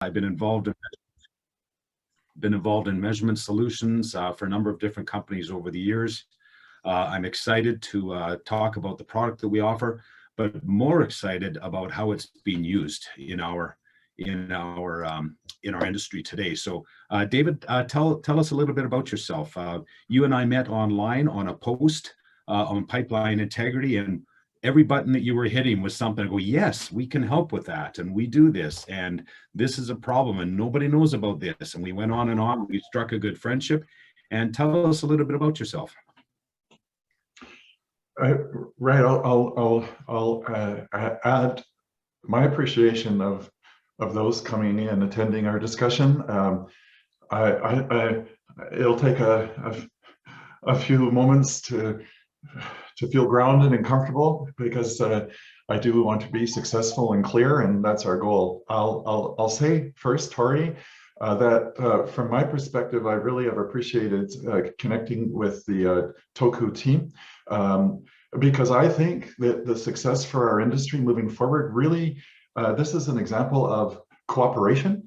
I've been involved in measurement solutions for a number of different companies over the years. I'm excited to talk about the product that we offer, but more excited about how it's being used in our industry today. So, David, tell us a little bit about yourself. You and I met online on a post on pipeline integrity, and every button that you were hitting was something to go, yes, we can help with that, and we do this, and this is a problem, and nobody knows about this. And we went on and on. We struck a good friendship. And tell us a little bit about yourself. Right. I'll add my appreciation of those coming in, attending our discussion. It'll take a few moments to feel grounded and comfortable, because I do want to be successful and clear, and that's our goal. I'll say first, Tory, that from my perspective, I really have appreciated connecting with the TOKU team, because I think that the success for our industry moving forward, really, this is an example of cooperation,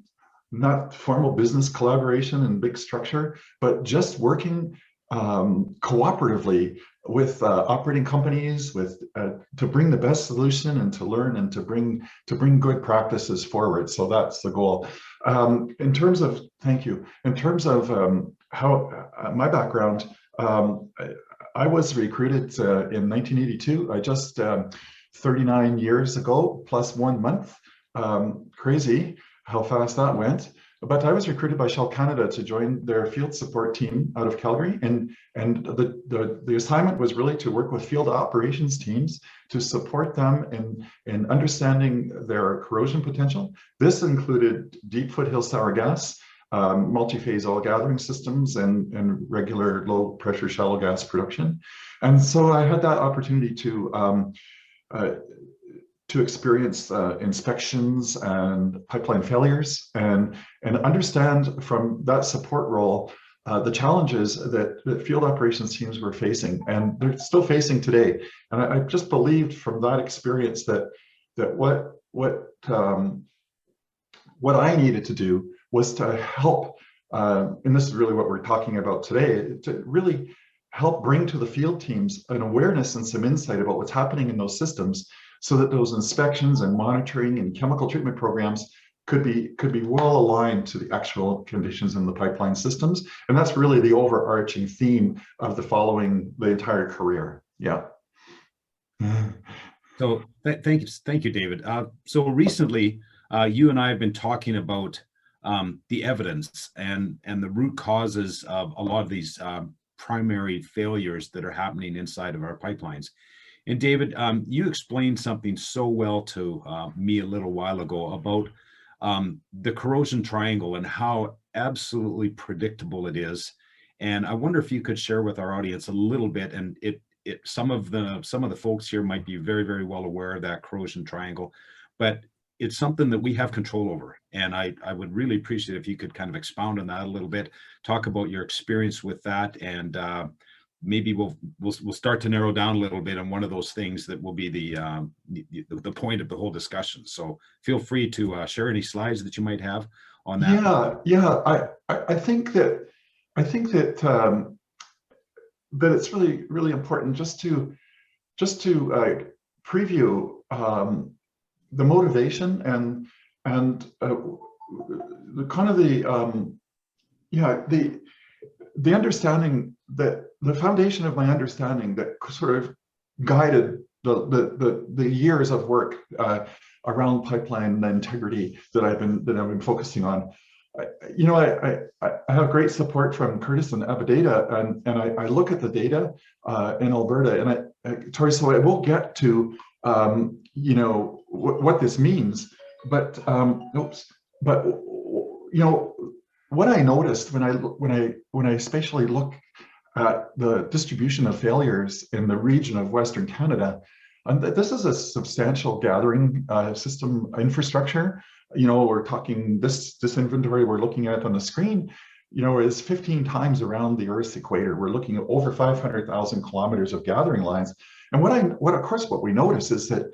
not formal business collaboration and big structure, but just working cooperatively with operating companies, to bring the best solution and to learn and to bring good practices forward. So that's the goal. In terms of, thank you. In terms of how my background, I was recruited in 1982. I just 39 years ago, plus 1 month. Crazy how fast that went. But I was recruited by Shell Canada to join their field support team out of Calgary, and the assignment was really to work with field operations teams to support them in understanding their corrosion potential. This included deep foothill sour gas, multi-phase oil gathering systems, and regular low pressure shallow gas production. And so I had that opportunity to experience inspections and pipeline failures, and understand from that support role the challenges that field operations teams were facing, and they're still facing today. And I just believed from that experience that what I needed to do was to help, and this is really what we're talking about today, to really help bring to the field teams an awareness and some insight about what's happening in those systems, so that those inspections and monitoring and chemical treatment programs could be well aligned to the actual conditions in the pipeline systems. And that's really the overarching theme of the entire career. Yeah. So thank you, David. So recently, you and I have been talking about the evidence and the root causes of a lot of these primary failures that are happening inside of our pipelines. And David, you explained something so well to me a little while ago about the corrosion triangle and how absolutely predictable it is. And I wonder if you could share with our audience a little bit. And some of the folks here might be very, very well aware of that corrosion triangle, but it's something that we have control over. And I would really appreciate if you could kind of expound on that a little bit, talk about your experience with that, and maybe we'll start to narrow down a little bit on one of those things that will be the point of the whole discussion. So feel free to share any slides that you might have on that. Yeah. I think that it's really, really important just to preview the motivation and the kind of the understanding, that the foundation of my understanding that sort of guided the years of work around pipeline integrity that I've been focusing on. I have great support from Curtis and Abadata, and I look at the data in Alberta, and Tory, so I will get to what this means, but what I noticed when I especially look at the distribution of failures in the region of Western Canada, and this is a substantial gathering system infrastructure. We're talking this inventory we're looking at on the screen, is 15 times around the Earth's equator. We're looking at over 500,000 kilometers of gathering lines. And what we notice is that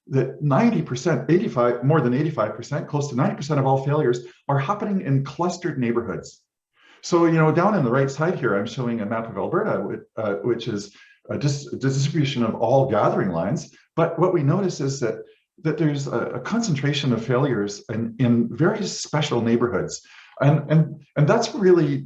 that 90%, 85, more than 85%, close to 90% of all failures are happening in clustered neighborhoods. So, you know, down on the right side here, I'm showing a map of Alberta, which is a distribution of all gathering lines. But what we notice is that there's a concentration of failures in very special neighborhoods. And that's really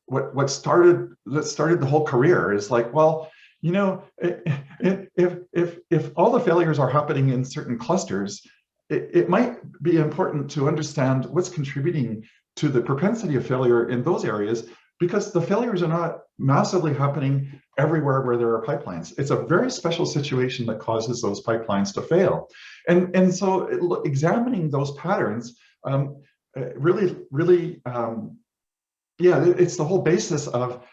what started the whole career. Is like, well, you know, if all the failures are happening in certain clusters, it might be important to understand what's contributing to the propensity of failure in those areas, because the failures are not massively happening everywhere where there are pipelines. It's a very special situation that causes those pipelines to fail. And so examining those patterns really, yeah, it's the whole basis of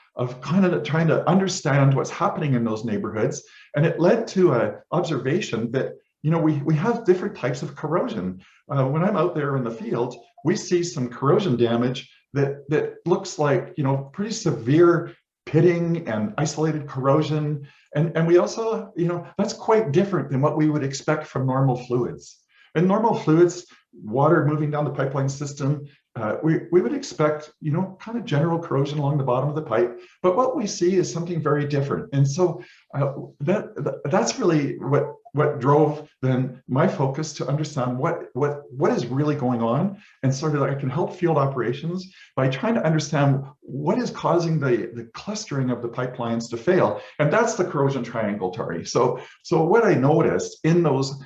kind of trying to understand what's happening in those neighborhoods. And it led to an observation that, you know, we have different types of corrosion. When I'm out there in the field, we see some corrosion damage that looks like, you know, pretty severe pitting and isolated corrosion. And we also, you know, that's quite different than what we would expect from normal fluids. In normal fluids, water moving down the pipeline system, we would expect, you know, kind of general corrosion along the bottom of the pipe. But what we see is something very different. And so that's really what drove then my focus to understand what is really going on, and sort of I can help field operations by trying to understand what is causing the clustering of the pipelines to fail. And that's the corrosion triangle, Tory. So what I noticed in those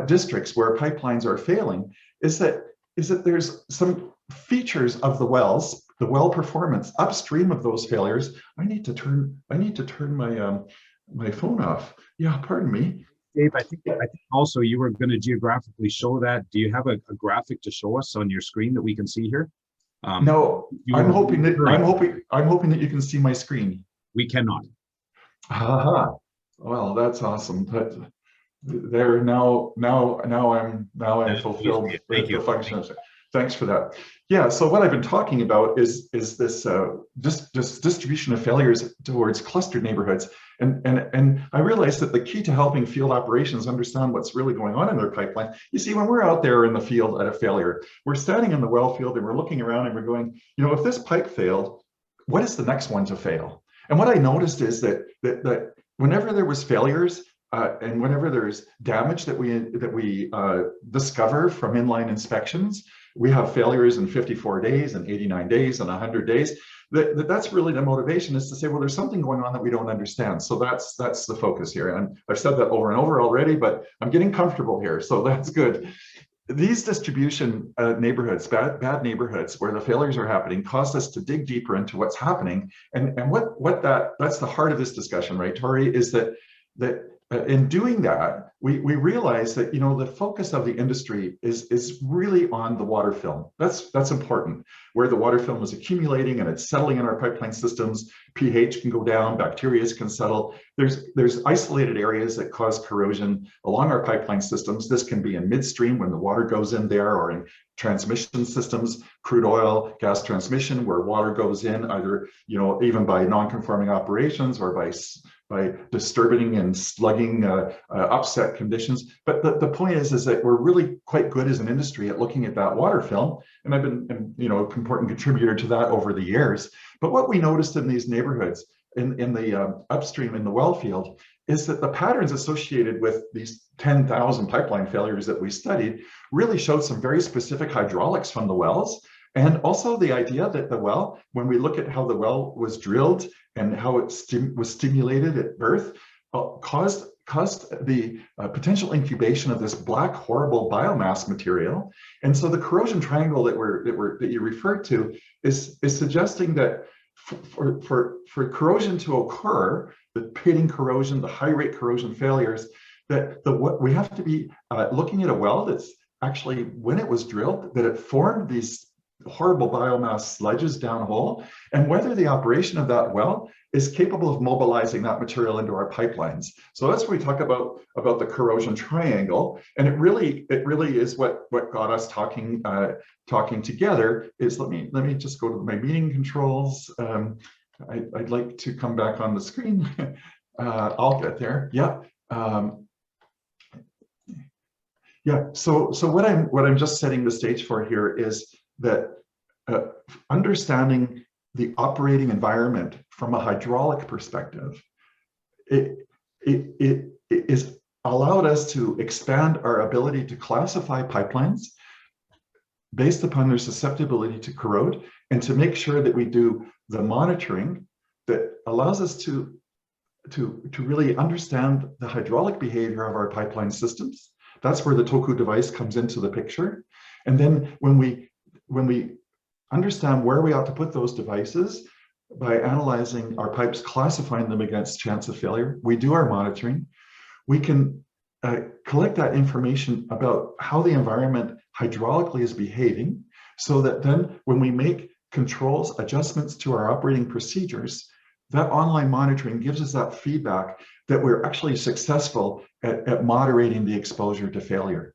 districts where pipelines are failing is that there's some features of the wells, the well performance upstream of those failures. I need to turn my phone off. Yeah, pardon me. Dave, I think also you were going to geographically show that. Do you have a graphic to show us on your screen that we can see here? No, I'm hoping that you can see my screen. We cannot. Haha. Well, that's awesome. But there now I'm fulfilled the function. Thanks for that. Yeah, so what I've been talking about is this distribution of failures towards clustered neighborhoods. And I realized that the key to helping field operations understand what's really going on in their pipeline, you see, when we're out there in the field at a failure, we're standing in the well field and we're looking around and we're going, you know, if this pipe failed, what is the next one to fail? And what I noticed is that whenever there was failures, and whenever there's damage that we discover from inline inspections, we have failures in 54 days and 89 days and 100 days. That's really the motivation, is to say, well, there's something going on that we don't understand. So that's the focus here. And I've said that over and over already, but I'm getting comfortable here, so that's good. These distribution neighborhoods, bad neighborhoods where the failures are happening, caused us to dig deeper into what's happening. And that's the heart of this discussion, right, Tory, is that in doing that, we realize that, you know, the focus of the industry is really on the water film. That's important. Where the water film is accumulating and it's settling in our pipeline systems, pH can go down, bacteria can settle. There's isolated areas that cause corrosion along our pipeline systems. This can be in midstream when the water goes in there, or in transmission systems, crude oil, gas transmission, where water goes in either, you know, even by non-conforming operations or by disturbing and slugging upset conditions. But the point is that we're really quite good as an industry at looking at that water film. And I've been, you know, an important contributor to that over the years. But what we noticed in these neighborhoods, in the upstream in the well field, is that the patterns associated with these 10,000 pipeline failures that we studied really showed some very specific hydraulics from the wells. And also the idea that the well, when we look at how the well was drilled and how it was stimulated at birth, caused the potential incubation of this black, horrible biomass material. And so the corrosion triangle that you referred to is suggesting that for corrosion to occur, the pitting corrosion, the high rate corrosion failures, that we have to be looking at a well that's actually, when it was drilled, that it formed these horrible biomass sludges downhole, and whether the operation of that well is capable of mobilizing that material into our pipelines. So that's what we talk about the corrosion triangle, and it really is what got us talking together. Is let me just go to my meeting controls. I'd like to come back on the screen. I'll get there. Yeah. Yeah. So what I'm just setting the stage for here is that understanding the operating environment from a hydraulic perspective, it is allowed us to expand our ability to classify pipelines based upon their susceptibility to corrode, and to make sure that we do the monitoring that allows us to really understand the hydraulic behavior of our pipeline systems. That's where the TOKU device comes into the picture. And then when we understand where we ought to put those devices by analyzing our pipes, classifying them against chance of failure, we do our monitoring. We can collect that information about how the environment hydraulically is behaving, so that then when we make controls, adjustments to our operating procedures, that online monitoring gives us that feedback that we're actually successful at moderating the exposure to failure.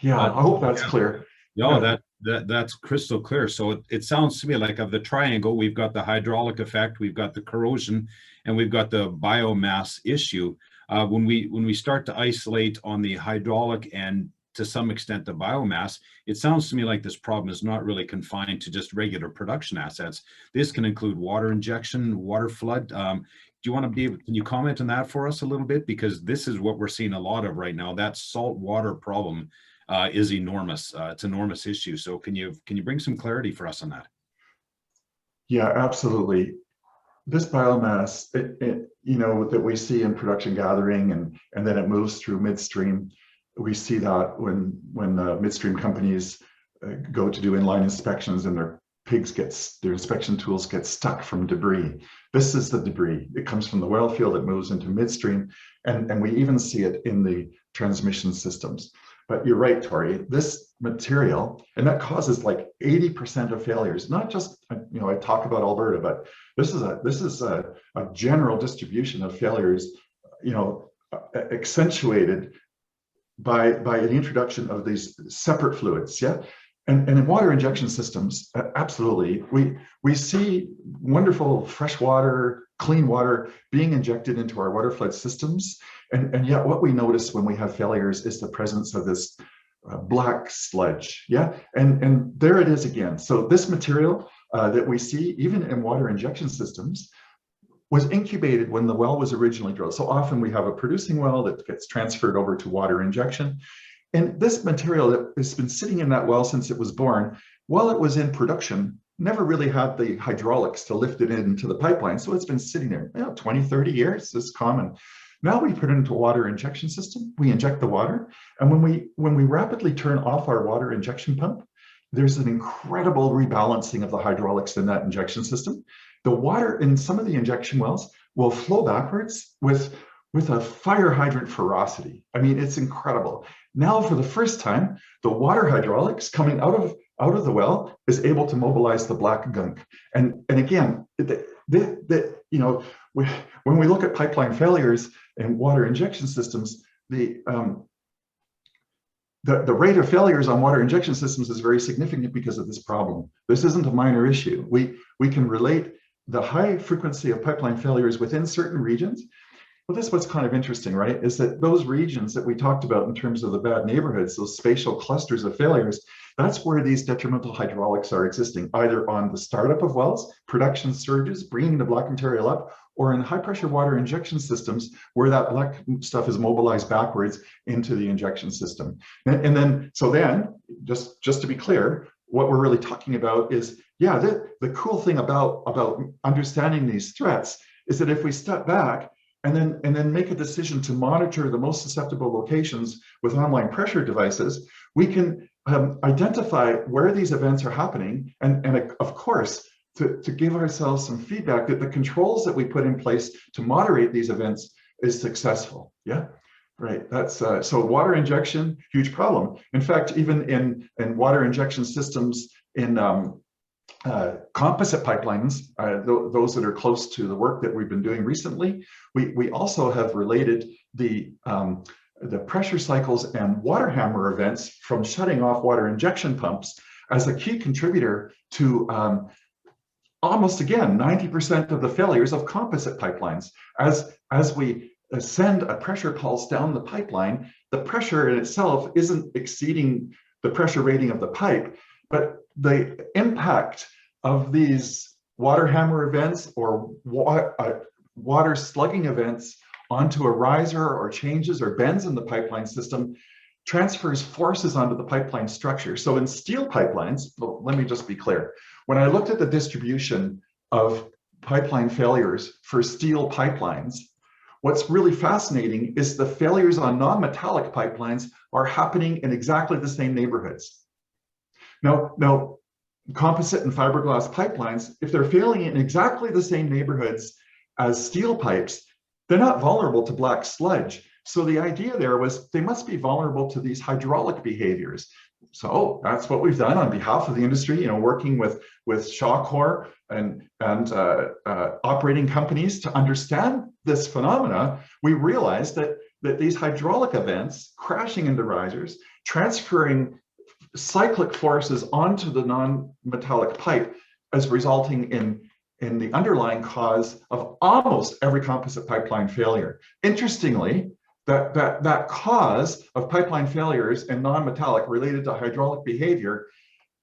Yeah, I hope that's clear. No, that's crystal clear. So it sounds to me like, of the triangle, we've got the hydraulic effect, we've got the corrosion, and we've got the biomass issue. When we start to isolate on the hydraulic and to some extent the biomass, it sounds to me like this problem is not really confined to just regular production assets. This can include water injection, water flood. Do you want to can you comment on that for us a little bit? Because this is what we're seeing a lot of right now. That salt water problem is enormous. It's an enormous issue. So can you bring some clarity for us on that? Yeah, absolutely. This biomass, that we see in production gathering, and then it moves through midstream. We see that when midstream companies go to do inline inspections, and their inspection tools get stuck from debris. This is the debris. It comes from the well field, it moves into midstream, and we even see it in the transmission systems. But you're right, Tory, this material, and that causes like 80% of failures. Not just, I talk about Alberta, but this is a general distribution of failures, accentuated by the introduction of these separate fluids. Yeah. And in water injection systems, absolutely, we see wonderful fresh water, clean water being injected into our water flood systems. And yet what we notice when we have failures is the presence of this black sludge. Yeah, and there it is again. So this material that we see even in water injection systems was incubated when the well was originally drilled. So often we have a producing well that gets transferred over to water injection. And this material that has been sitting in that well since it was born, while it was in production, never really had the hydraulics to lift it into the pipeline. So it's been sitting there 20, 30 years. This is common. Now we put it into a water injection system, we inject the water, and when we rapidly turn off our water injection pump, there's an incredible rebalancing of the hydraulics in that injection system. The water in some of the injection wells will flow backwards with a fire hydrant ferocity. I mean, it's incredible. Now, for the first time, the water hydraulics coming out of the well is able to mobilize the black gunk. And again, when we look at pipeline failures and water injection systems, the rate of failures on water injection systems is very significant because of this problem. This isn't a minor issue. We can relate the high frequency of pipeline failures within certain regions. Well, this is what's kind of interesting, right? Is that those regions that we talked about in terms of the bad neighborhoods, those spatial clusters of failures, that's where these detrimental hydraulics are existing, either on the startup of wells, production surges, bringing the black material up, or in high pressure water injection systems where that black stuff is mobilized backwards into the injection system. And then, just to be clear, what we're really talking about is, yeah, the cool thing about understanding these threats is that if we step back and then make a decision to monitor the most susceptible locations with online pressure devices, we can identify where these events are happening, and of course, to give ourselves some feedback that the controls that we put in place to moderate these events is successful. Yeah, right. That's so water injection, huge problem. In fact, even in water injection systems in composite pipelines, those that are close to the work that we've been doing recently, we also have related the pressure cycles and water hammer events from shutting off water injection pumps as a key contributor to almost, again, 90% of the failures of composite pipelines. As we send a pressure pulse down the pipeline, the pressure in itself isn't exceeding the pressure rating of the pipe, but the impact of these water hammer events or water slugging events onto a riser or changes or bends in the pipeline system transfers forces onto the pipeline structure. So in steel pipelines, well, let me just be clear. When I looked at the distribution of pipeline failures for steel pipelines, what's really fascinating is the failures on non-metallic pipelines are happening in exactly the same neighborhoods. Now, composite and fiberglass pipelines, if they're failing in exactly the same neighborhoods as steel pipes, they're not vulnerable to black sludge. So the idea there was they must be vulnerable to these hydraulic behaviors. So that's what we've done on behalf of the industry, you know, working with Shawcor and operating companies to understand this phenomena. We realized that these hydraulic events, crashing into risers, transferring cyclic forces onto the non-metallic pipe, is resulting in the underlying cause of almost every composite pipeline failure. Interestingly, that cause of pipeline failures and non-metallic related to hydraulic behavior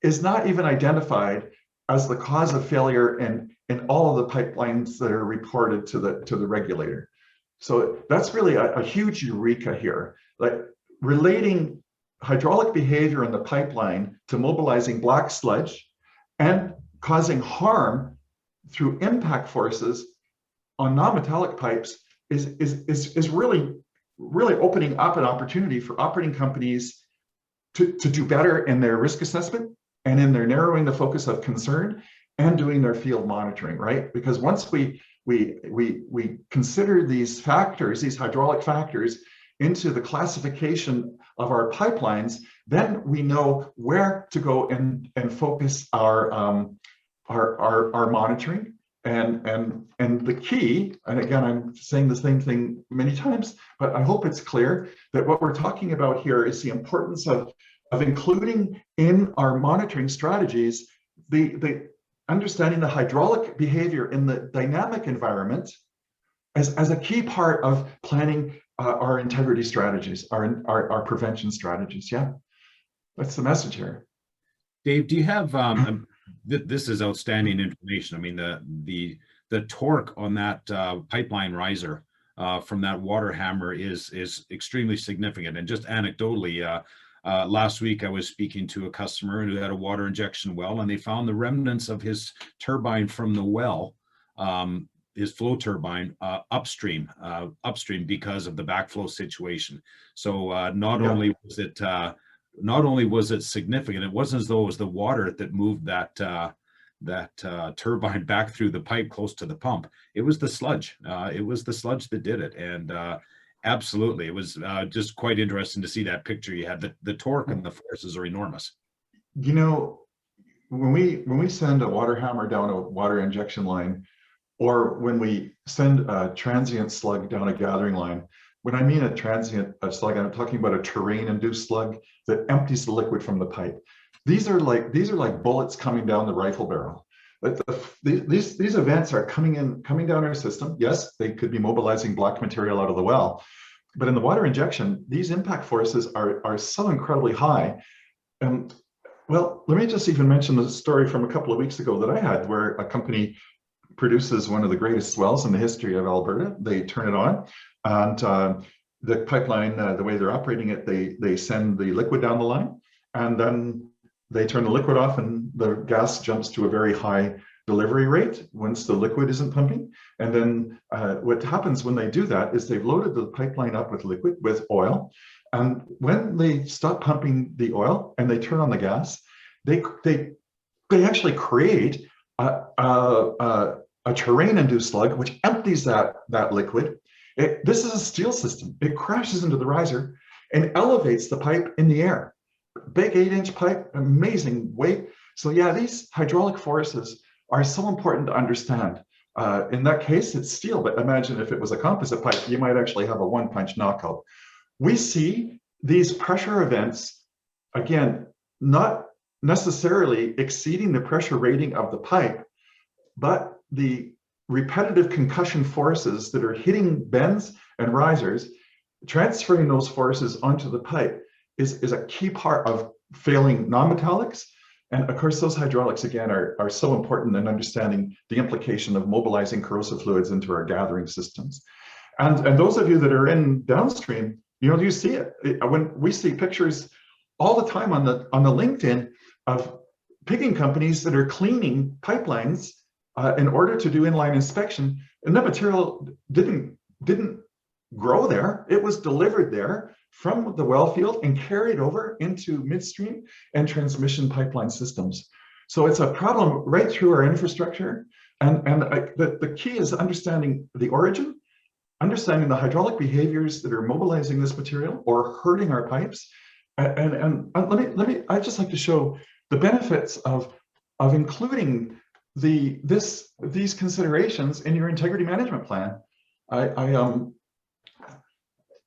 is not even identified as the cause of failure in all of the pipelines that are reported to the regulator. So that's really a huge eureka here, like relating hydraulic behavior in the pipeline to mobilizing black sludge and causing harm through impact forces on non-metallic pipes is really opening up an opportunity for operating companies to do better in their risk assessment and in their narrowing the focus of concern and doing their field monitoring, right? Because once we consider these factors, these hydraulic factors, into the classification of our pipelines, then we know where to go and focus our monitoring. And the key, and again, I'm saying the same thing many times, but I hope it's clear that what we're talking about here is the importance of including in our monitoring strategies the understanding the hydraulic behavior in the dynamic environment as a key part of planning our integrity strategies, our prevention strategies. Yeah, that's the message here. Dave, do you have this is outstanding information. I mean, the torque on that pipeline riser from that water hammer is extremely significant. And just anecdotally, last week I was speaking to a customer who had a water injection well, and they found the remnants of his turbine from the well, his flow turbine, upstream because of the backflow situation. So not only was it significant, it wasn't as though it was the water that moved that turbine back through the pipe close to the pump. It was the sludge. It was the sludge that did it. And absolutely, it was just quite interesting to see that picture you had. The torque and the forces are enormous. You know, when we send a water hammer down a water injection line, or when we send a transient slug down a gathering line, when I mean a transient slug, I'm talking about a terrain-induced slug that empties the liquid from the pipe. These are like bullets coming down the rifle barrel. These events are coming down our system. Yes, they could be mobilizing black material out of the well, but in the water injection, these impact forces are so incredibly high. Well, let me just even mention the story from a couple of weeks ago that I had, where a company produces one of the greatest wells in the history of Alberta. They turn it on, and the pipeline, the way they're operating it, they send the liquid down the line, and then they turn the liquid off, and the gas jumps to a very high delivery rate once the liquid isn't pumping. And then what happens when they do that is they've loaded the pipeline up with oil, and when they stop pumping the oil and they turn on the gas, they actually create a terrain-induced slug, which empties that liquid. This is a steel system. It crashes into the riser and elevates the pipe in the air. Big 8-inch pipe, amazing weight. So yeah, these hydraulic forces are so important to understand. In that case, it's steel, but imagine if it was a composite pipe, you might actually have a one-punch knockout. We see these pressure events, again, not necessarily exceeding the pressure rating of the pipe, but the repetitive concussion forces that are hitting bends and risers, transferring those forces onto the pipe is a key part of failing non-metallics. And of course, those hydraulics, again, are so important in understanding the implication of mobilizing corrosive fluids into our gathering systems. And those of you that are in downstream, you see it. When we see pictures all the time on the LinkedIn of pigging companies that are cleaning pipelines in order to do inline inspection, and that material didn't grow there. It was delivered there from the well field and carried over into midstream and transmission pipeline systems. So it's a problem right through our infrastructure. And the key is understanding the origin, understanding the hydraulic behaviors that are mobilizing this material or hurting our pipes. And I'd just like to show the benefits of including these considerations in your integrity management plan.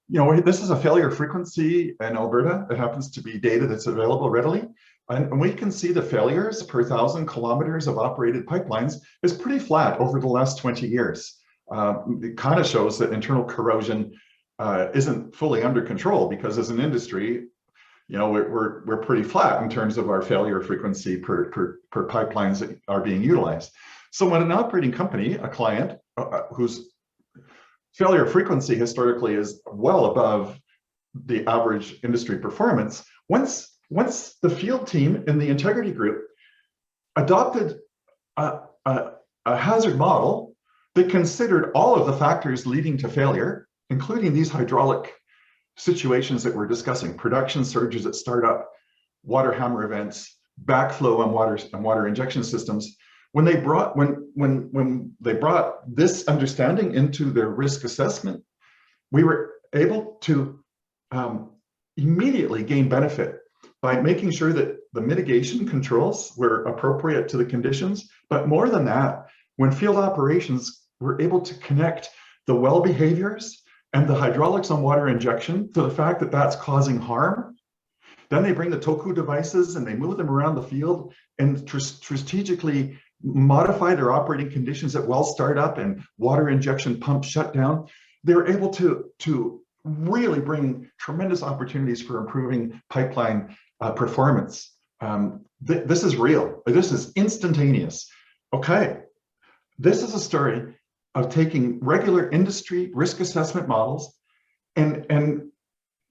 This is a failure frequency in Alberta. It happens to be data that's available readily. And we can see the failures per 1,000 kilometers of operated pipelines is pretty flat over the last 20 years. It kind of shows that internal corrosion isn't fully under control, because as an industry, we're pretty flat in terms of our failure frequency per pipelines that are being utilized. So when an operating company, a client whose failure frequency historically is well above the average industry performance, once the field team in the integrity group adopted a hazard model that considered all of the factors leading to failure, including these hydraulic situations that we're discussing: production surges at startup, water hammer events, backflow on water injection systems. When they brought this understanding into their risk assessment, we were able to immediately gain benefit by making sure that the mitigation controls were appropriate to the conditions. But more than that, when field operations were able to connect the well behaviors and the hydraulics on water injection to the fact that that's causing harm, then they bring the TOKU devices and they move them around the field and strategically modify their operating conditions at well startup and water injection pump shutdown. They're able to really bring tremendous opportunities for improving pipeline performance. This is real. This is instantaneous. Okay, this is a story of taking regular industry risk assessment models and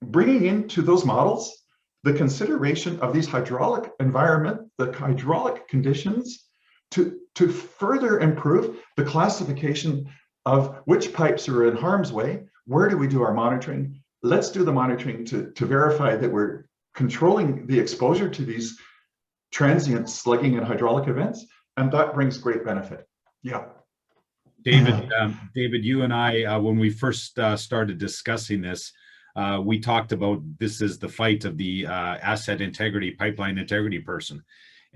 bringing into those models the consideration of these hydraulic environment, the hydraulic conditions, to further improve the classification of which pipes are in harm's way. Where do we do our monitoring? Let's do the monitoring to verify that we're controlling the exposure to these transient slugging and hydraulic events, and that brings great benefit. Yeah. David, you and I, when we first started discussing this, we talked about this is the fight of the asset integrity, pipeline integrity person.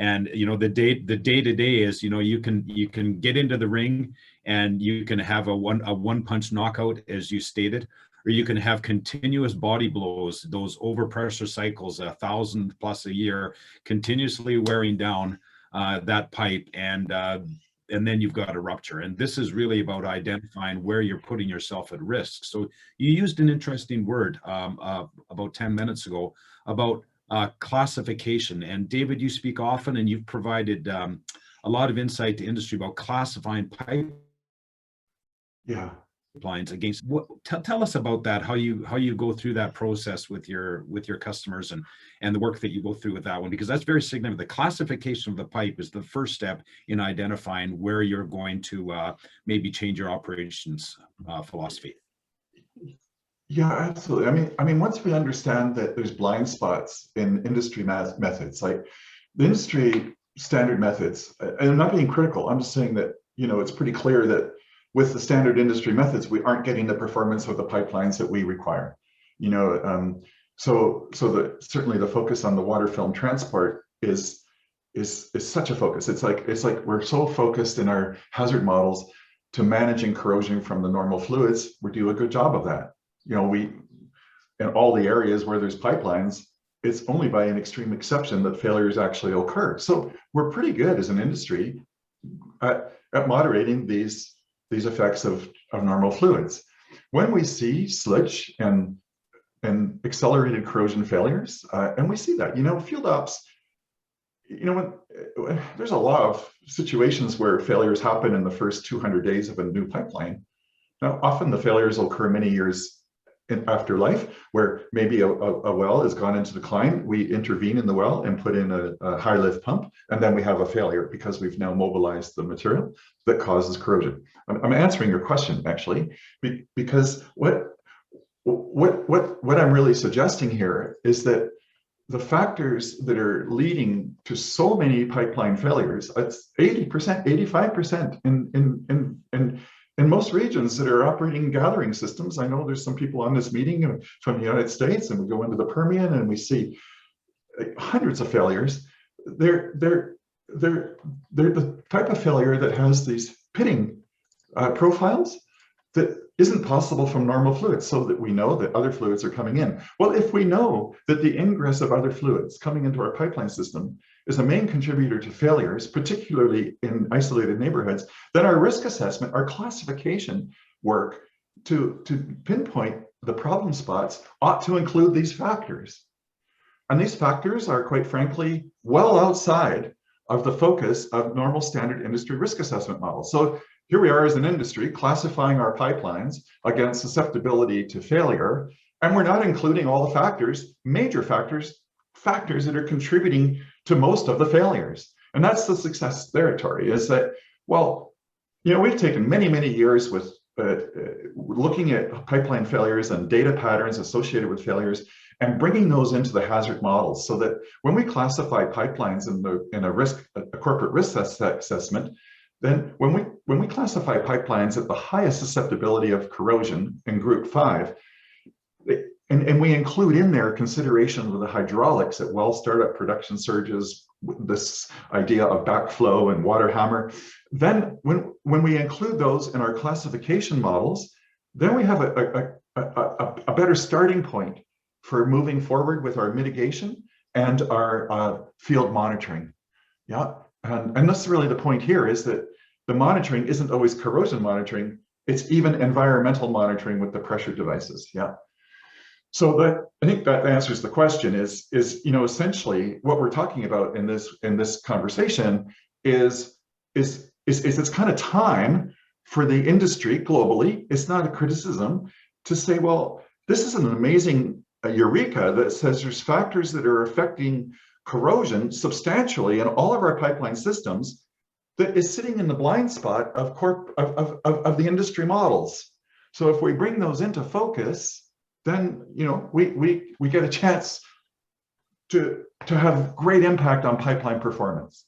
And the day to day is, you can get into the ring and you can have a one punch knockout, as you stated, or you can have continuous body blows, those overpressure cycles, 1,000 plus a year, continuously wearing down that pipe, and then you've got a rupture. And this is really about identifying where you're putting yourself at risk. So you used an interesting word about 10 minutes ago about classification. And David, you speak often, and you've provided a lot of insight to industry about classifying pipelines against. Tell us about that. How you go through that process with your customers and the work that you go through with that one, because that's very significant. The classification of the pipe is the first step in identifying where you're going to maybe change your operations philosophy. Yeah, absolutely. I mean, once we understand that there's blind spots in industry methods, like the industry standard methods, and I'm not being critical, I'm just saying that, it's pretty clear that with the standard industry methods, we aren't getting the performance of the pipelines that we require. So certainly the focus on the water film transport is such a focus. It's like we're so focused in our hazard models to managing corrosion from the normal fluids. We do a good job of that. We, in all the areas where there's pipelines, it's only by an extreme exception that failures actually occur. So we're pretty good as an industry at moderating these these effects of normal fluids. When we see sludge and accelerated corrosion failures, and we see that, field ops, when there's a lot of situations where failures happen in the first 200 days of a new pipeline. Now, often the failures will occur many years after life, where maybe a well has gone into decline. We intervene in the well and put in a high lift pump, and then we have a failure because we've now mobilized the material that causes corrosion. I'm answering your question, actually, because what I'm really suggesting here is that the factors that are leading to so many pipeline failures, it's 80%, 85% in most regions that are operating gathering systems. I know there's some people on this meeting from the United States, and we go into the Permian and we see hundreds of failures. They're the type of failure that has these pitting profiles that isn't possible from normal fluids, so that we know that other fluids are coming in. Well, if we know that the ingress of other fluids coming into our pipeline system is a main contributor to failures, particularly in isolated neighborhoods, then our risk assessment, our classification work to pinpoint the problem spots ought to include these factors. And these factors are, quite frankly, well outside of the focus of normal standard industry risk assessment models. So here we are as an industry classifying our pipelines against susceptibility to failure, and we're not including all the factors, major factors that are contributing to most of the failures. And that's the success there, Tory, is that, well, we've taken many, many years with looking at pipeline failures and data patterns associated with failures and bringing those into the hazard models, so that when we classify pipelines in a corporate risk assessment, then when we classify pipelines at the highest susceptibility of corrosion in group 5, and we include in there consideration of the hydraulics at well startup, production surges, this idea of backflow and water hammer, then when we include those in our classification models, then we have a better starting point for moving forward with our mitigation and our field monitoring. Yeah. And that's really the point here, is that the monitoring isn't always corrosion monitoring, it's even environmental monitoring with the pressure devices. Yeah. So I think that answers the question, is essentially what we're talking about in this conversation is it's kind of time for the industry globally, it's not a criticism, to say, well, this is an amazing eureka that says there's factors that are affecting corrosion substantially in all of our pipeline systems that is sitting in the blind spot of the industry models. So if we bring those into focus, then we get a chance to have great impact on pipeline performance.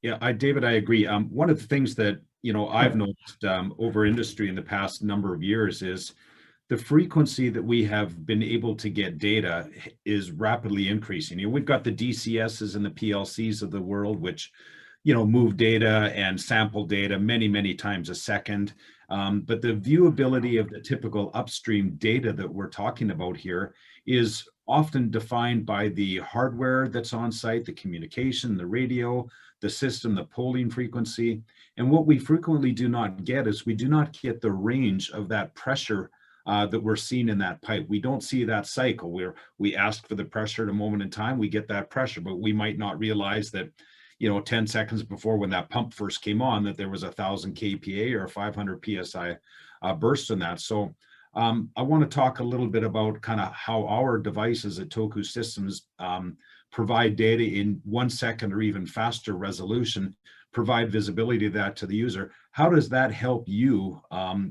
Yeah, David, I agree. One of the things that I've noticed over industry in the past number of years is the frequency that we have been able to get data is rapidly increasing. We've got the DCSs and the PLCs of the world, which, move data and sample data many, many times a second. But the viewability of the typical upstream data that we're talking about here is often defined by the hardware that's on site, the communication, the radio, the system, the polling frequency. And what we frequently do not get is we do not get the range of that pressure that we're seeing in that pipe. We don't see that cycle where we ask for the pressure at a moment in time, we get that pressure, but we might not realize that 10 seconds before, when that pump first came on, that there was 1,000 kPa or 500 psi burst in that. So I want to talk a little bit about kind of how our devices at TOKU Systems provide data in 1 second or even faster resolution, provide visibility of that to the user. How does that help you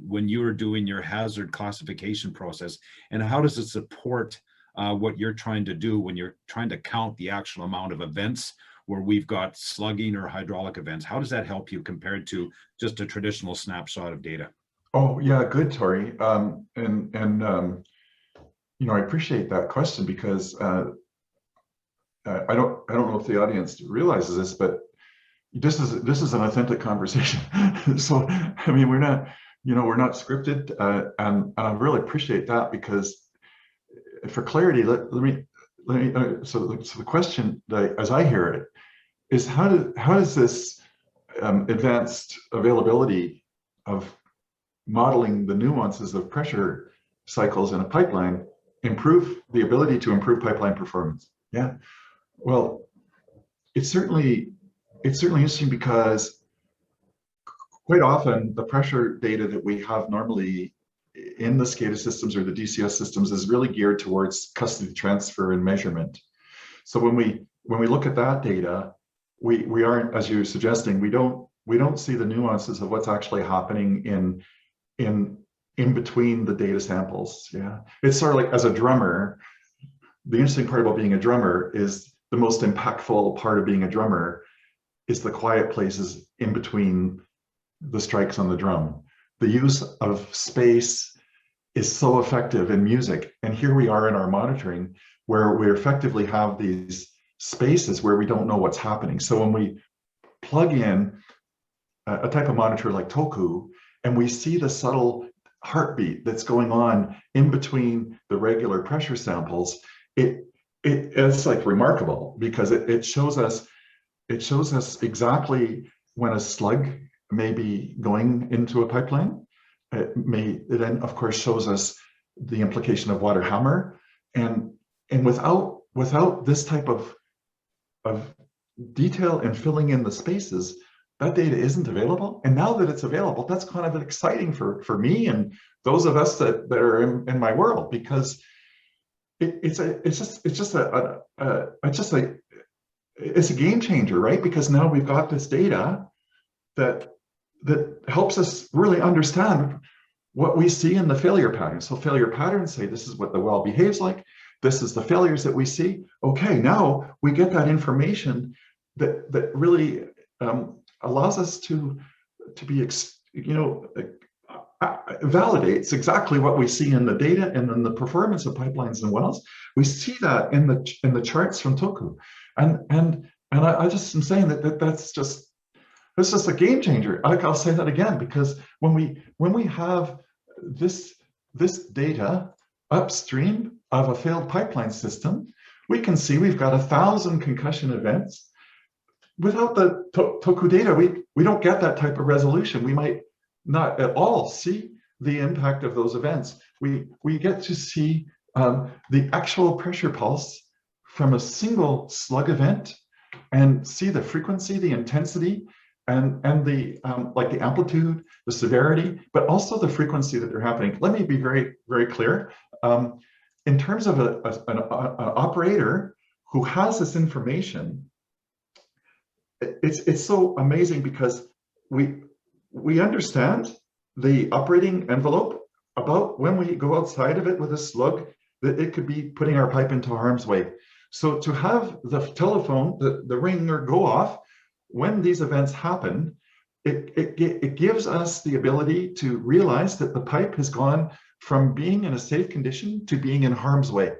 when you're doing your hazard classification process? And how does it support what you're trying to do when you're trying to count the actual amount of events where we've got slugging or hydraulic events? How does that help you compared to just a traditional snapshot of data? Oh yeah, good, Tory. I appreciate that question, because I don't know if the audience realizes this, but this is an authentic conversation. So I mean, we're not scripted, and I really appreciate that, because for clarity, let me so the question, as I hear it, is how does this advanced availability of modeling the nuances of pressure cycles in a pipeline improve the ability to improve pipeline performance? Yeah, well, it's certainly interesting because quite often the pressure data that we have normally in the SCADA systems or the DCS systems is really geared towards custody transfer and measurement. So when we look at that data, we aren't, as you're suggesting, we don't see the nuances of what's actually happening in between the data samples. Yeah, it's sort of like, as a drummer, the interesting part about being a drummer is the most impactful part of being a drummer is the quiet places in between the strikes on the drum. The use of space is so effective in music. And here we are in our monitoring where we effectively have these spaces where we don't know what's happening. So when we plug in a type of monitor like TOKU, and we see the subtle heartbeat that's going on in between the regular pressure samples, it's like remarkable because it shows us exactly when a slug may be going into a pipeline. It then of course shows us the implication of water hammer, and without this type of detail and filling in the spaces, that data isn't available. And now that it's available, that's kind of exciting for me and those of us that are in my world, because it's a game changer, right? Because now we've got this data that helps us really understand what we see in the failure patterns. So failure patterns say this is what the well behaves like. This is the failures that we see. Okay, now we get that information that really allows us to be, validates exactly what we see in the data and in the performance of pipelines and wells. We see that in the charts from TOKU, and I just am saying that's just a game changer. I'll say that again, because when we have this data upstream of a failed pipeline system, we can see we've got 1,000 concussion events. Without the TOKU data, we don't get that type of resolution. We might not at all see the impact of those events. We get to see the actual pressure pulse from a single slug event and see the frequency, the intensity, and the like the amplitude, the severity, but also the frequency that they're happening. Let me be very, very clear. In terms of an operator who has this information, it's so amazing because we understand the operating envelope about when we go outside of it with a slug, that it could be putting our pipe into harm's way. So to have the telephone, the ringer go off when these events happen, it gives us the ability to realize that the pipe has gone from being in a safe condition to being in harm's way.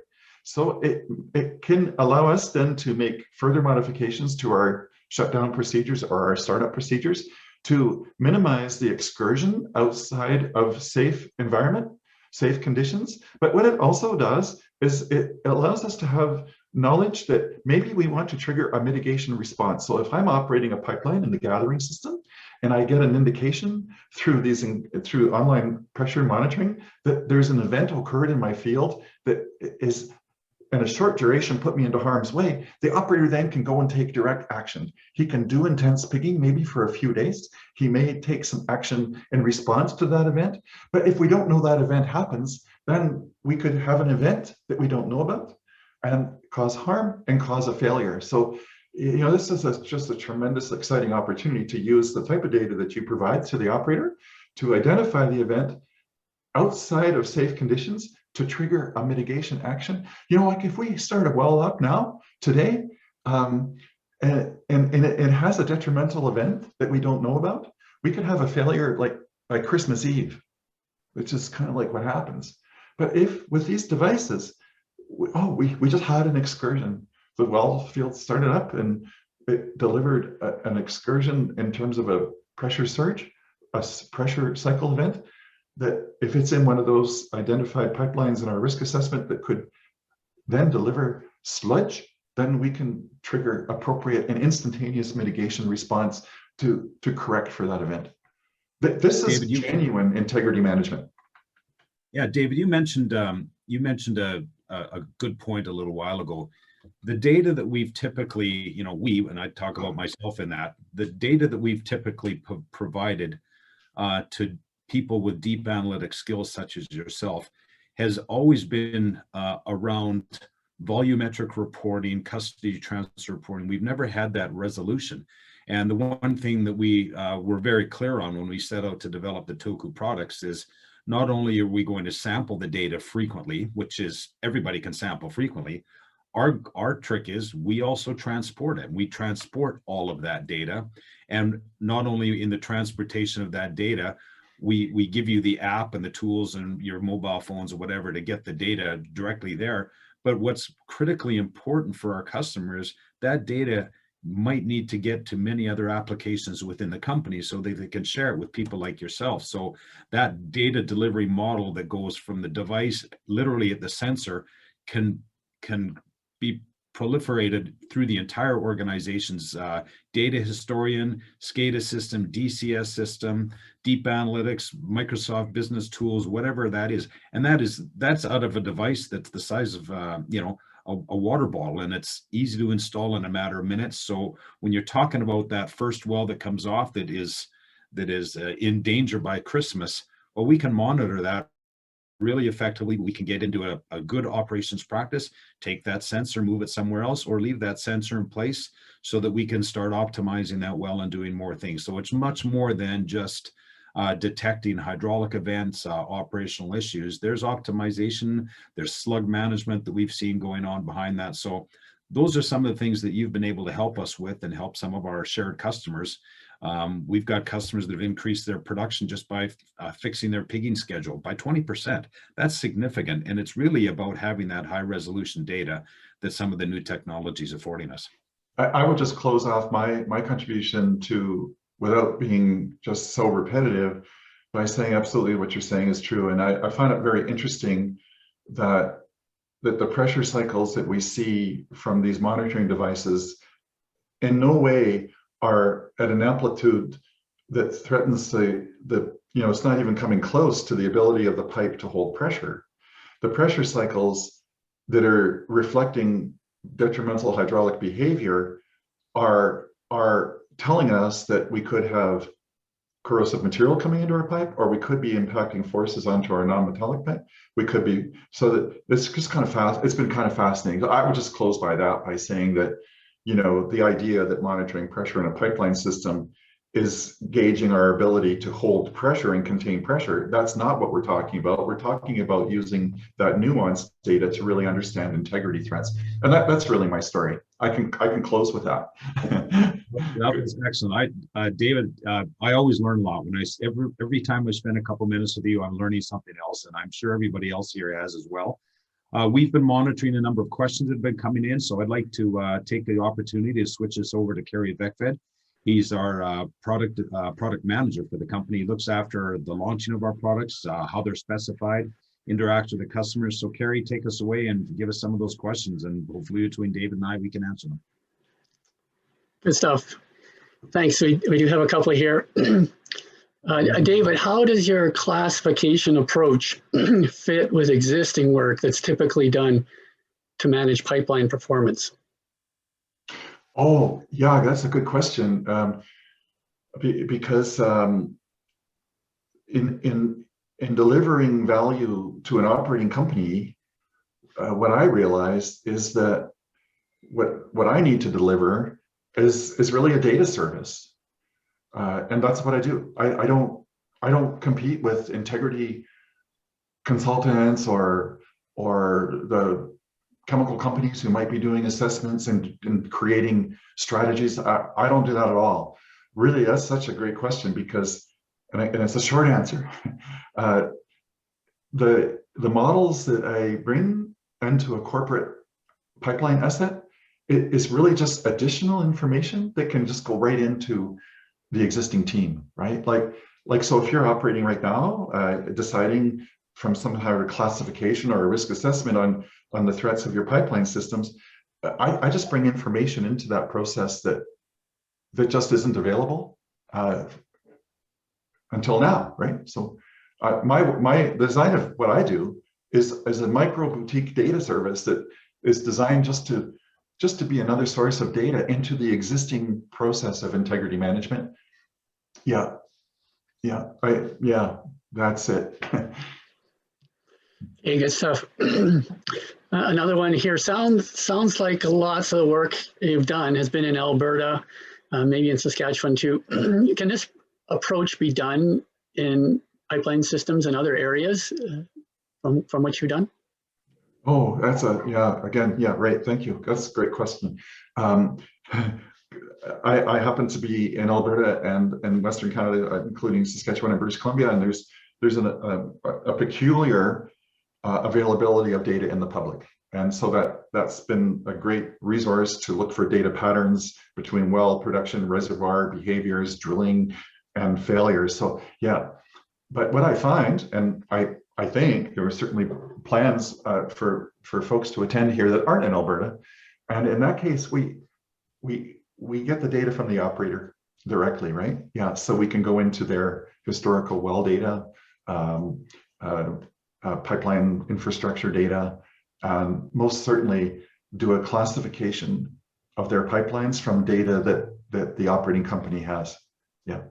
So it can allow us then to make further modifications to our shutdown procedures or our startup procedures to minimize the excursion outside of safe environment, safe conditions. But what it also does is it allows us to have knowledge that maybe we want to trigger a mitigation response. So if I'm operating a pipeline in the gathering system and I get an indication through through online pressure monitoring that there's an event occurred in my field that is in a short duration put me into harm's way, the operator then can go and take direct action. He can do intense pigging maybe for a few days. He may take some action in response to that event. But if we don't know that event happens, then we could have an event that we don't know about and cause harm and cause a failure. So, this is just a tremendous, exciting opportunity to use the type of data that you provide to the operator to identify the event outside of safe conditions to trigger a mitigation action. Like if we start a well up now, today, and it has a detrimental event that we don't know about, we could have a failure like by Christmas Eve, which is kind of like what happens. But if with these devices, we just had an excursion. The well field started up and it delivered an excursion in terms of a pressure surge, a pressure cycle event, that if it's in one of those identified pipelines in our risk assessment that could then deliver sludge then we can trigger appropriate and instantaneous mitigation response to correct for that event. This is David, genuine integrity management. Yeah, David, you mentioned a good point a little while ago. The data that we've typically, and I talk about myself in that, the data that we've typically provided to people with deep analytic skills such as yourself has always been around volumetric reporting, custody transfer reporting. We've never had that resolution. And the one thing that we were very clear on when we set out to develop the TOKU products is not only are we going to sample the data frequently, which is everybody can sample frequently, our trick is we also transport it. We transport all of that data. And not only in the transportation of that data, we give you the app and the tools and your mobile phones or whatever to get the data directly there. But what's critically important for our customers, that data might need to get to many other applications within the company so that they can share it with people like yourself. So that data delivery model that goes from the device, literally at the sensor, can be proliferated through the entire organization's data historian, SCADA system, DCS system, deep analytics, Microsoft business tools, whatever that is. And that's out of a device that's the size of a water bottle, and it's easy to install in a matter of minutes. So when you're talking about that first well that comes off that is in danger by Christmas, well, we can monitor that really effectively. We can get into a good operations practice, take that sensor, move it somewhere else, or leave that sensor in place so that we can start optimizing that well and doing more things. So it's much more than just detecting hydraulic events, operational issues. There's optimization, there's slug management that we've seen going on behind that. So those are some of the things that you've been able to help us with and help some of our shared customers. We've got customers that have increased their production just by fixing their pigging schedule by 20%. That's significant. And it's really about having that high resolution data that some of the new technologies affording us. I would just close off my contribution to, without being just so repetitive, by saying absolutely what you're saying is true. And I find it very interesting that the pressure cycles that we see from these monitoring devices in no way are at an amplitude that threatens it's not even coming close to the ability of the pipe to hold pressure. The pressure cycles that are reflecting detrimental hydraulic behavior are telling us that we could have corrosive material coming into our pipe, or we could be impacting forces onto our non-metallic pipe. We could be, so that it's just kind of fast. It's been kind of fascinating. I would just close by that by saying that, the idea that monitoring pressure in a pipeline system is gauging our ability to hold pressure and contain pressure. That's not what we're talking about. We're talking about using that nuanced data to really understand integrity threats. And that's really my story. I can close with that. That was excellent. David, I always learn a lot when every time I spend a couple minutes with you, I'm learning something else, and I'm sure everybody else here has as well. We've been monitoring a number of questions that have been coming in, so I'd like to take the opportunity to switch this over to Kerry Beckfed. He's our product manager for the company. He looks after the launching of our products, how they're specified, interact with the customers. So Kerry, take us away and give us some of those questions, and hopefully between David and I, we can answer them. Good stuff. Thanks. We do have a couple here. David, how does your classification approach fit with existing work that's typically done to manage pipeline performance? Oh, yeah, that's a good question. Because in delivering value to an operating company, what I realized is that what I need to deliver is really a data service. And that's what I do. I don't compete with integrity consultants or the chemical companies who might be doing assessments and creating strategies. I don't do that at all. Really, that's such a great question because, and it's a short answer. The models that I bring into a corporate pipeline asset, it is really just additional information that can just go right into the existing team, right? Like so if you're operating right now, deciding from some kind of classification or a risk assessment on the threats of your pipeline systems, I just bring information into that process that just isn't available until now, right? So my design of what I do is a micro boutique data service that is designed just to be another source of data into the existing process of integrity management. Yeah, that's it. Okay, good stuff. Another one here sounds like lots of the work you've done has been in Alberta, maybe in Saskatchewan too. Can this approach be done in pipeline systems and other areas from what you've done? Oh, that's right. Thank you. That's a great question. I happen to be in Alberta and Western Canada, including Saskatchewan and British Columbia, and there's a peculiar availability of data in the public. And so that's been a great resource to look for data patterns between well production, reservoir behaviors, drilling, and failures. So yeah, but what I find, and I think there are certainly plans for folks to attend here that aren't in Alberta, and in that case, we get the data from the operator directly, right? Yeah, so we can go into their historical well data, pipeline infrastructure data, most certainly do a classification of their pipelines from data that the operating company has. Yeah,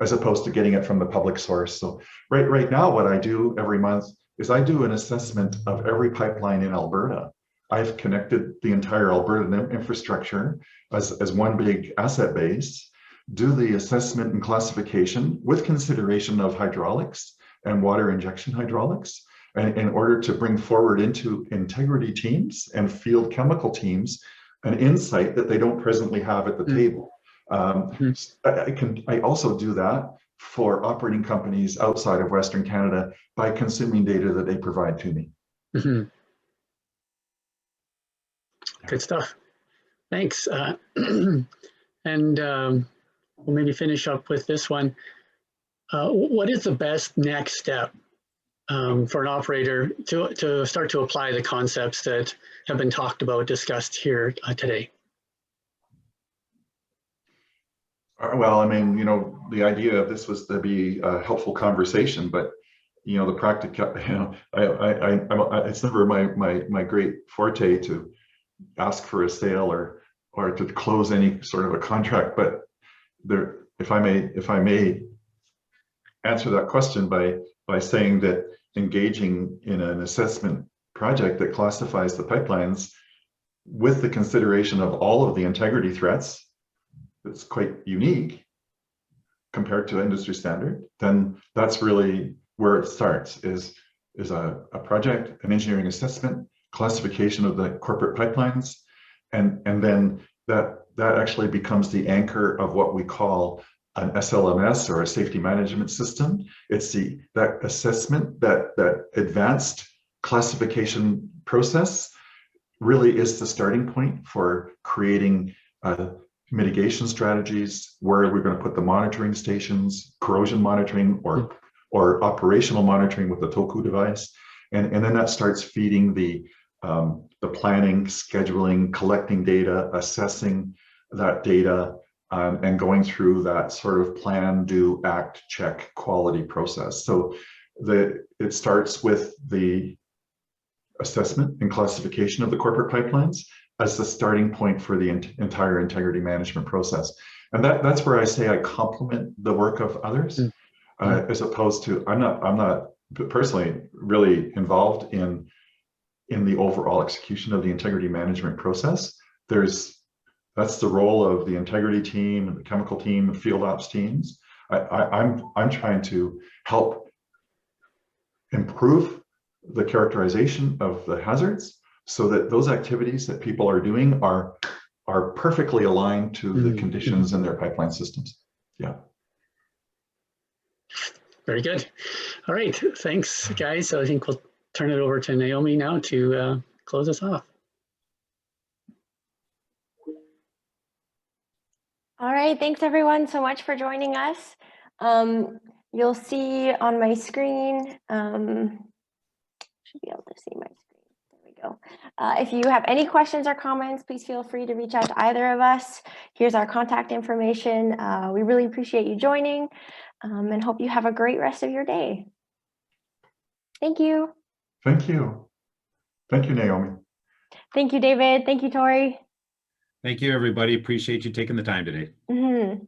as opposed to getting it from the public source. So right now, what I do every month is I do an assessment of every pipeline in Alberta. I've connected the entire Alberta infrastructure as one big asset base, do the assessment and classification with consideration of hydraulics and water injection hydraulics, and in order to bring forward into integrity teams and field chemical teams an insight that they don't presently have at the table. I also do that for operating companies outside of Western Canada by consuming data that they provide to me. Good stuff. Thanks. And we'll maybe finish up with this one. What is the best next step for an operator to start to apply the concepts that have been talked about, discussed here today? Well, I mean, the idea of this was to be a helpful conversation, but the practical, it's never my great forte to ask for a sale or to close any sort of a contract. But if I may answer that question by saying that engaging in an assessment project that classifies the pipelines with the consideration of all of the integrity threats, that's quite unique compared to industry standard, then that's really where it starts, is a project, an engineering assessment, classification of the corporate pipelines, and then that actually becomes the anchor of what we call an SLMS, or a safety management system. It's that assessment, that advanced classification process really is the starting point for creating mitigation strategies, where we're going to put the monitoring stations, corrosion monitoring, or operational monitoring with the TOKU device, and then that starts feeding the planning, scheduling, collecting data, assessing that data, and going through that sort of plan, do, act, check quality process. So it starts with the assessment and classification of the corporate pipelines as the starting point for the entire integrity management process. And that's where I say I complement the work of others, as opposed to, I'm not personally really involved in the overall execution of the integrity management process. That's the role of the integrity team and the chemical team and field ops teams. I'm trying to help improve the characterization of the hazards, so that those activities that people are doing are perfectly aligned to the conditions in their pipeline systems. Yeah. Very good. All right. Thanks, guys. So I think we'll turn it over to Naomi now to close us off. All right. Thanks, everyone, so much for joining us. You'll see on my screen, should be able to see my screen. There we So if you have any questions or comments, please feel free to reach out to either of us. Here's our contact information. We really appreciate you joining and hope you have a great rest of your day. Thank you. Thank you. Thank you, Naomi. Thank you, David. Thank you, Tory. Thank you, everybody. Appreciate you taking the time today. Mm-hmm.